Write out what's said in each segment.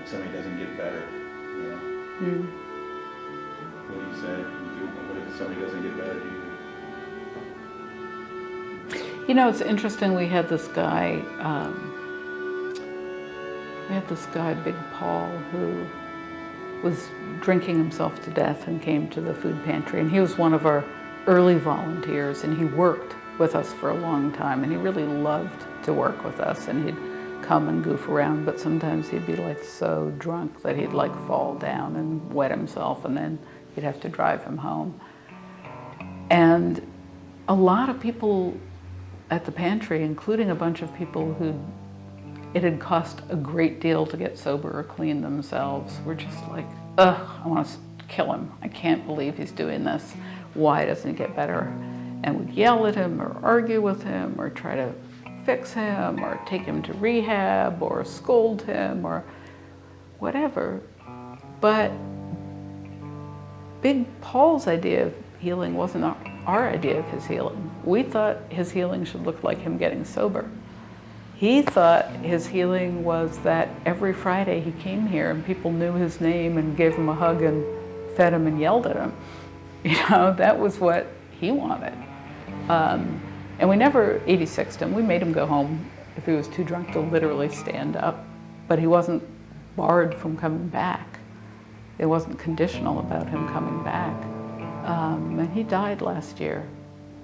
if somebody doesn't get better, you know? Mm. What do you say? What if somebody doesn't get better? You know, it's interesting. We had this guy, Big Paul, who was drinking himself to death and came to the food pantry. And he was one of our early volunteers, and he worked with us for a long time. And he really loved to work with us. And he'd come and goof around, but sometimes he'd be like so drunk that he'd like fall down and wet himself, and then you'd have to drive him home. And a lot of people at the pantry, including a bunch of people who it had cost a great deal to get sober or clean themselves, were just like, ugh, I want to kill him. I can't believe he's doing this. Why doesn't he get better? And would yell at him or argue with him or try to fix him or take him to rehab or scold him or whatever. But Big Paul's idea of healing wasn't our idea of his healing. We thought his healing should look like him getting sober. He thought his healing was that every Friday he came here and people knew his name and gave him a hug and fed him and yelled at him. You know, that was what he wanted. And we never 86'd him. We made him go home if he was too drunk to literally stand up. But he wasn't barred from coming back. It wasn't conditional about him coming back. And he died last year.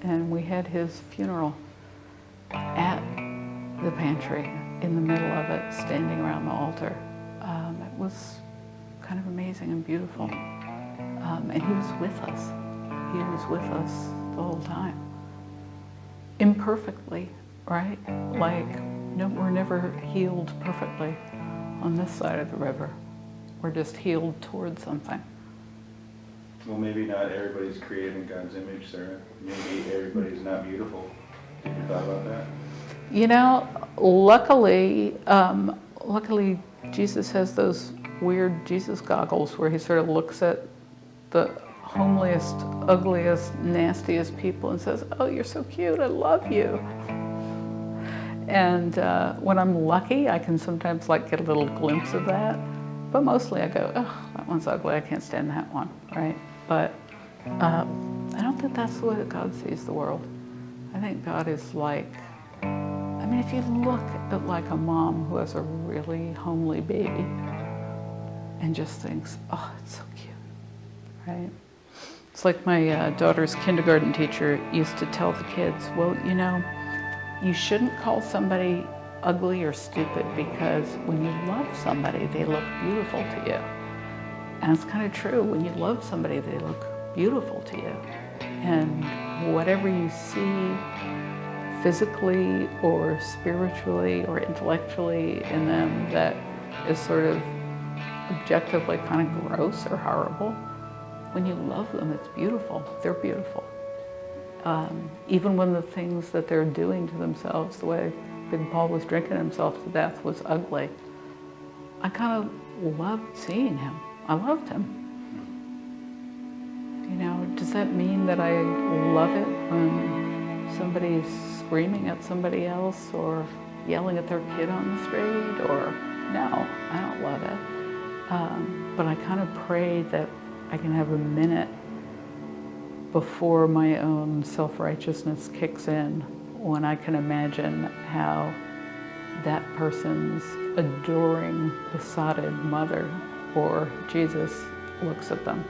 And we had his funeral at the pantry, in the middle of it, standing around the altar. It was kind of amazing and beautiful. And he was with us. He was with us the whole time. Imperfectly, right? Like, no, we're never healed perfectly on this side of the river. We're just healed towards something. Well, maybe not everybody's created in God's image, Sarah. Maybe everybody's not beautiful. Have you thought about that? You know, luckily Jesus has those weird Jesus goggles where he sort of looks at the homeliest, ugliest, nastiest people and says, oh, you're so cute, I love you. And when I'm lucky, I can sometimes like get a little glimpse of that. But mostly I go, oh, that one's ugly, I can't stand that one, right? But I don't think that's the way that God sees the world. I think God is like, I mean, if you look at like a mom who has a really homely baby and just thinks, oh, it's so cute, right? It's like my daughter's kindergarten teacher used to tell the kids, well, you know, you shouldn't call somebody ugly or stupid because when you love somebody, they look beautiful to you. And it's kind of true. When you love somebody, they look beautiful to you. And whatever you see physically or spiritually or intellectually in them that is sort of objectively kind of gross or horrible, when you love them, it's beautiful. They're beautiful. Even when the things that they're doing to themselves, the way Big Paul was drinking himself to death, was ugly, I kind of loved seeing him. I loved him. You know, does that mean that I love it when somebody's screaming at somebody else or yelling at their kid on the street? Or no, I don't love it. But I kind of pray that I can have a minute before my own self-righteousness kicks in, when I can imagine how that person's adoring, besotted mother or Jesus looks at them.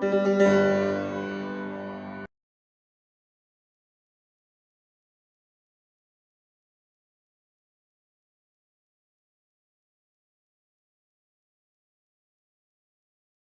you.